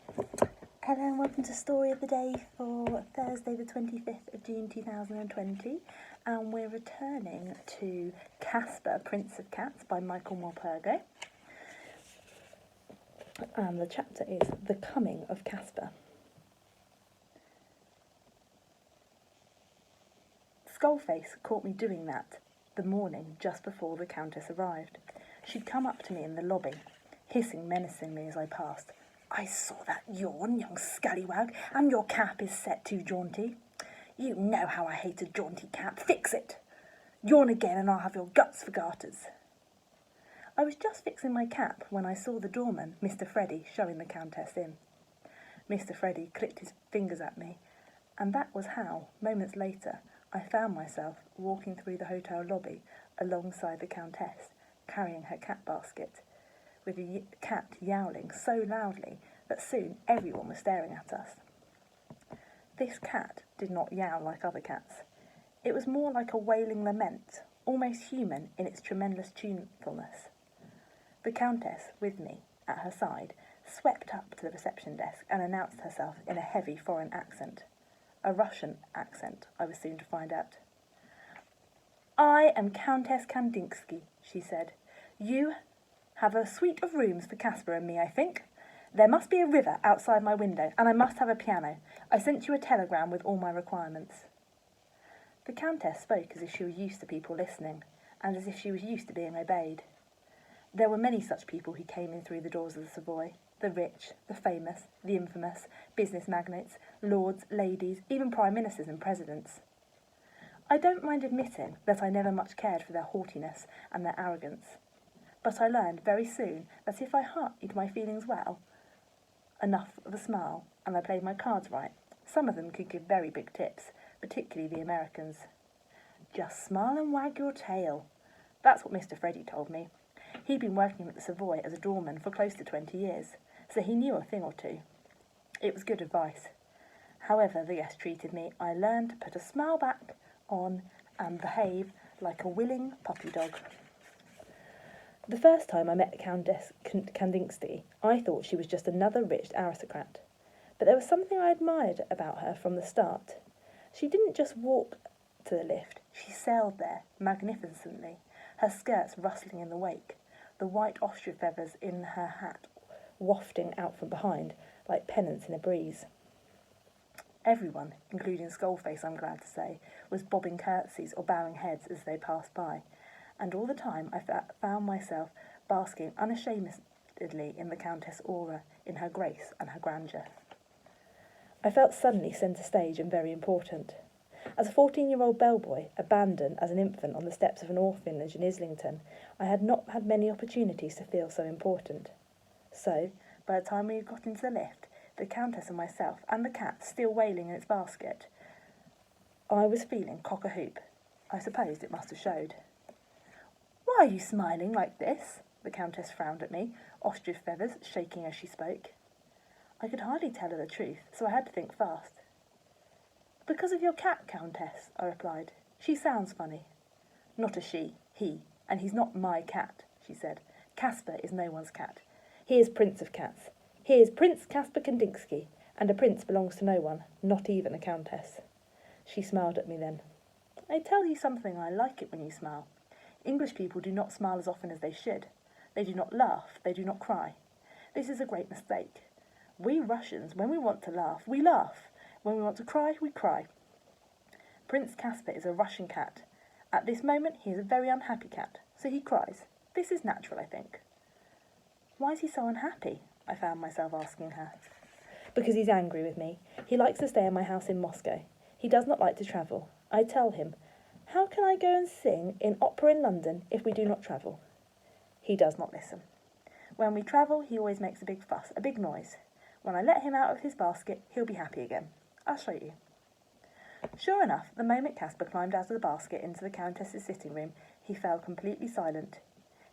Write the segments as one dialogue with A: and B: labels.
A: Hello and welcome to Story of the Day for Thursday the 25th of June 2020, and we're returning to Kaspar, Prince of Cats by Michael Morpurgo, and the chapter is The Coming of Kaspar. Skullface caught me doing that the morning just before the Countess arrived. She'd come up to me in the lobby, hissing menacingly as I passed. "I saw that yawn, young scallywag, and your cap is set too jaunty. You know how I hate a jaunty cap. Fix it! Yawn again and I'll have your guts for garters." I was just fixing my cap when I saw the doorman, Mr. Freddy, showing the Countess in. Mr. Freddy clicked his fingers at me, and that was how, moments later, I found myself walking through the hotel lobby alongside the Countess, carrying her cat basket, with the cat yowling so loudly that soon everyone was staring at us. This cat did not yowl like other cats. It was more like a wailing lament, almost human in its tremendous tunefulness. The Countess, with me, at her side, swept up to the reception desk and announced herself in a heavy foreign accent. A Russian accent, I was soon to find out. "I am Countess Kandinsky," she said. "You have a suite of rooms for Kaspar and me, I think. There must be a river outside my window, and I must have a piano. I sent you a telegram with all my requirements." The Countess spoke as if she were used to people listening, and as if she was used to being obeyed. There were many such people who came in through the doors of the Savoy, the rich, the famous, the infamous, business magnates, lords, ladies, even prime ministers and presidents. I don't mind admitting that I never much cared for their haughtiness and their arrogance. But I learned very soon that if I hid my feelings well, enough of a smile, and I played my cards right, some of them could give very big tips, particularly the Americans. "Just smile and wag your tail." That's what Mr. Freddy told me. He'd been working at the Savoy as a doorman for close to 20 years, so he knew a thing or two. It was good advice. However the guests treated me, I learned to put a smile back on and behave like a willing puppy dog. The first time I met Countess Kandinsky, I thought she was just another rich aristocrat. But there was something I admired about her from the start. She didn't just walk to the lift, she sailed there magnificently, her skirts rustling in the wake, the white ostrich feathers in her hat wafting out from behind like pennants in a breeze. Everyone, including Skullface, I'm glad to say, was bobbing curtsies or bowing heads as they passed by, and all the time I found myself basking unashamedly in the Countess' aura, in her grace and her grandeur. I felt suddenly centre stage and very important. As a 14-year-old bellboy, abandoned as an infant on the steps of an orphanage in Islington, I had not had many opportunities to feel so important. So, by the time we got into the lift, the Countess and myself, and the cat still wailing in its basket, I was feeling cock-a-hoop. I supposed it must have showed. "Why are you smiling like this?" The Countess frowned at me, ostrich feathers shaking as she spoke. I could hardly tell her the truth, so I had to think fast. "Because of your cat, Countess," I replied. "She sounds funny." "Not a she, he, and he's not my cat," she said. "Kaspar is no one's cat. He is Prince of Cats. He is Prince Kaspar Kandinsky, and a prince belongs to no one, not even a countess." She smiled at me then. "I tell you something, I like it when you smile. English people do not smile as often as they should. They do not laugh, they do not cry. This is a great mistake. We Russians, when we want to laugh, we laugh. When we want to cry, we cry. Prince Kaspar is a Russian cat. At this moment, he is a very unhappy cat, so he cries. This is natural, I think." "Why is he so unhappy?" I found myself asking her. "Because he's angry with me. He likes to stay in my house in Moscow. He does not like to travel. I tell him, 'How can I go and sing in opera in London if we do not travel?' He does not listen. When we travel, he always makes a big fuss, a big noise. When I let him out of his basket, he'll be happy again. I'll show you." Sure enough, the moment Kaspar climbed out of the basket into the Countess's sitting room, he fell completely silent.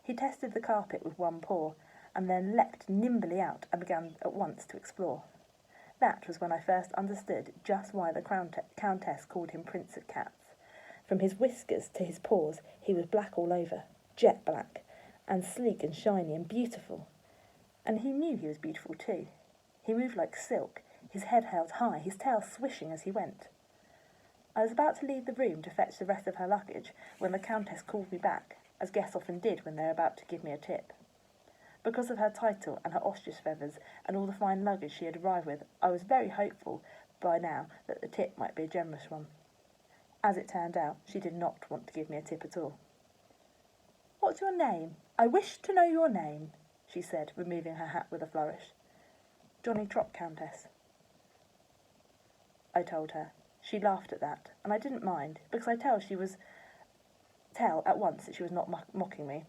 A: He tested the carpet with one paw, and then leapt nimbly out and began at once to explore. That was when I first understood just why the Countess called him Prince of Cats. From his whiskers to his paws, he was black all over, jet black, and sleek and shiny and beautiful. And he knew he was beautiful too. He moved like silk, his head held high, his tail swishing as he went. I was about to leave the room to fetch the rest of her luggage when the Countess called me back, as guests often did when they were about to give me a tip. Because of her title and her ostrich feathers and all the fine luggage she had arrived with, I was very hopeful by now that the tip might be a generous one. As it turned out, she did not want to give me a tip at all. "What's your name? I wish to know your name," she said, removing her hat with a flourish. "Johnny Trot, Countess," I told her. She laughed at that, and I didn't mind, because I tell at once that she was not mocking me.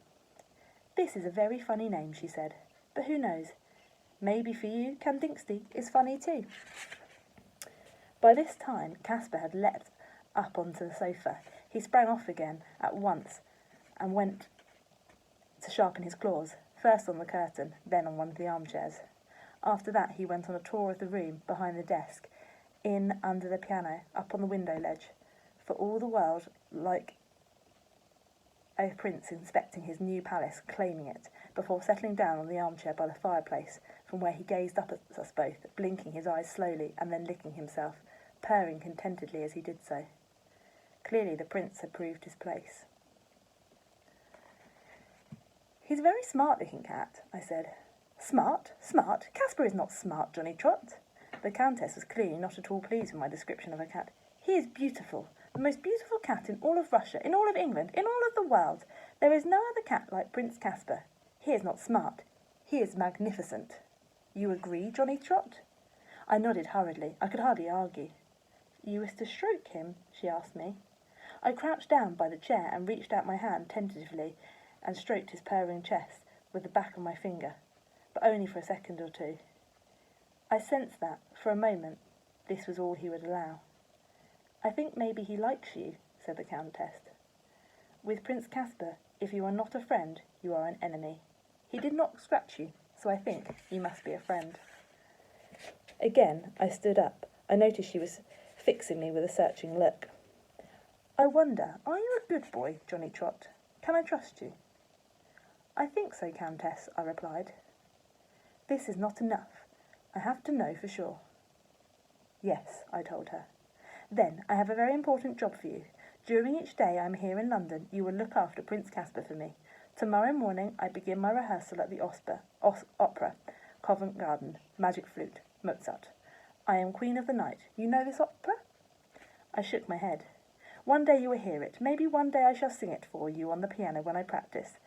A: "This is a very funny name," she said, "but who knows? Maybe for you, Kandinsky is funny too." By this time, Kaspar had leapt up onto the sofa. He sprang off again at once and went to sharpen his claws, first on the curtain, then on one of the armchairs. After that he went on a tour of the room, behind the desk, in under the piano, up on the window ledge, for all the world like a prince inspecting his new palace, claiming it, before settling down on the armchair by the fireplace, from where he gazed up at us both, blinking his eyes slowly and then licking himself, purring contentedly as he did so. Clearly the prince had proved his place. "He's a very smart-looking cat," I said. "Smart? Smart? Kaspar is not smart, Johnny Trot." The Countess was clearly not at all pleased with my description of a cat. "He is beautiful, the most beautiful cat in all of Russia, in all of England, in all of the world. There is no other cat like Prince Kaspar. He is not smart. He is magnificent. You agree, Johnny Trot?" I nodded hurriedly. I could hardly argue. "You wish to stroke him?" she asked me. I crouched down by the chair and reached out my hand tentatively and stroked his purring chest with the back of my finger, but only for a second or two. I sensed that, for a moment, this was all he would allow. "I think maybe he likes you," said the Countess. "With Prince Kaspar, if you are not a friend, you are an enemy. He did not scratch you, so I think you must be a friend." Again, I stood up. I noticed she was fixing me with a searching look. "I wonder, are you a good boy, Johnny Trot? Can I trust you?" "I think so, Countess," I replied. "This is not enough. I have to know for sure." "Yes," I told her. "Then I have a very important job for you. During each day I am here in London, you will look after Prince Kaspar for me. Tomorrow morning I begin my rehearsal at the opera, Covent Garden, Magic Flute, Mozart. I am Queen of the Night. You know this opera?" I shook my head. "One day you will hear it. Maybe one day I shall sing it for you on the piano when I practice.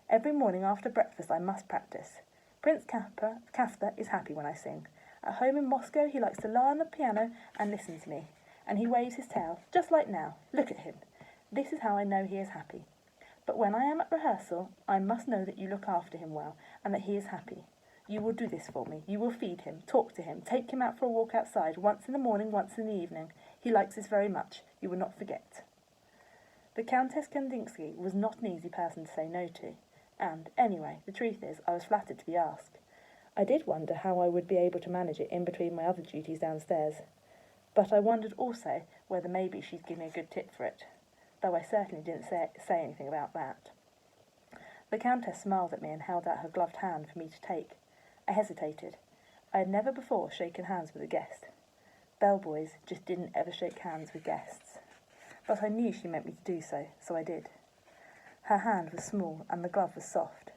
A: Every morning after breakfast I must practice. Prince Kaspar is happy when I sing. At home in Moscow he likes to lie on the piano and listen to me, and he waves his tail, just like now. Look at him. This is how I know he is happy. But when I am at rehearsal, I must know that you look after him well, and that he is happy. You will do this for me. You will feed him, talk to him, take him out for a walk outside, once in the morning, once in the evening. He likes this very much. You will not forget." The Countess Kandinsky was not an easy person to say no to, and, anyway, the truth is, I was flattered to be asked. I did wonder how I would be able to manage it in between my other duties downstairs, but I wondered also whether maybe she'd give me a good tip for it, though I certainly didn't say anything about that. The Countess smiled at me and held out her gloved hand for me to take. I hesitated. I had never before shaken hands with a guest. Bellboys just didn't ever shake hands with guests. But I knew she meant me to do so, so I did. Her hand was small and the glove was soft.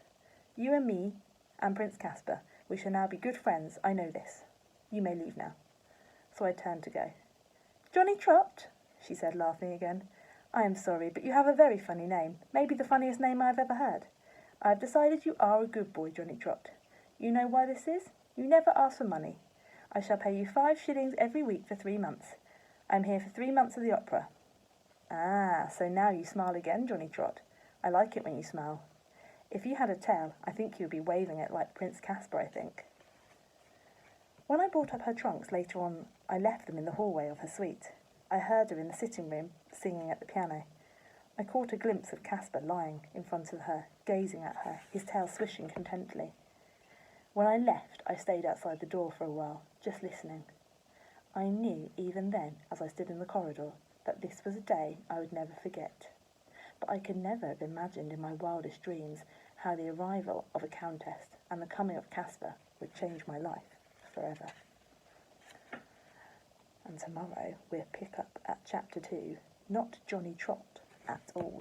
A: "You and me and Prince Kaspar, we shall now be good friends, I know this. You may leave now." So I turned to go. "Johnny Trot," she said, laughing again. "I am sorry, but you have a very funny name, maybe the funniest name I have ever heard. I have decided you are a good boy, Johnny Trot. You know why this is? You never ask for money. I shall pay you 5 shillings every week for 3 months. I am here for 3 months of the opera." "Ah, so now you smile again, Johnny Trot. I like it when you smile. If you had a tail, I think you would be waving it like Prince Kaspar, I think." When I brought up her trunks later on, I left them in the hallway of her suite. I heard her in the sitting room, singing at the piano. I caught a glimpse of Kaspar lying in front of her, gazing at her, his tail swishing contentedly. When I left, I stayed outside the door for a while, just listening. I knew, even then, as I stood in the corridor, that this was a day I would never forget. But I could never have imagined in my wildest dreams how the arrival of a countess and the coming of Kaspar would change my life forever. And tomorrow we'll pick up at chapter 2, not Johnny Trot at all.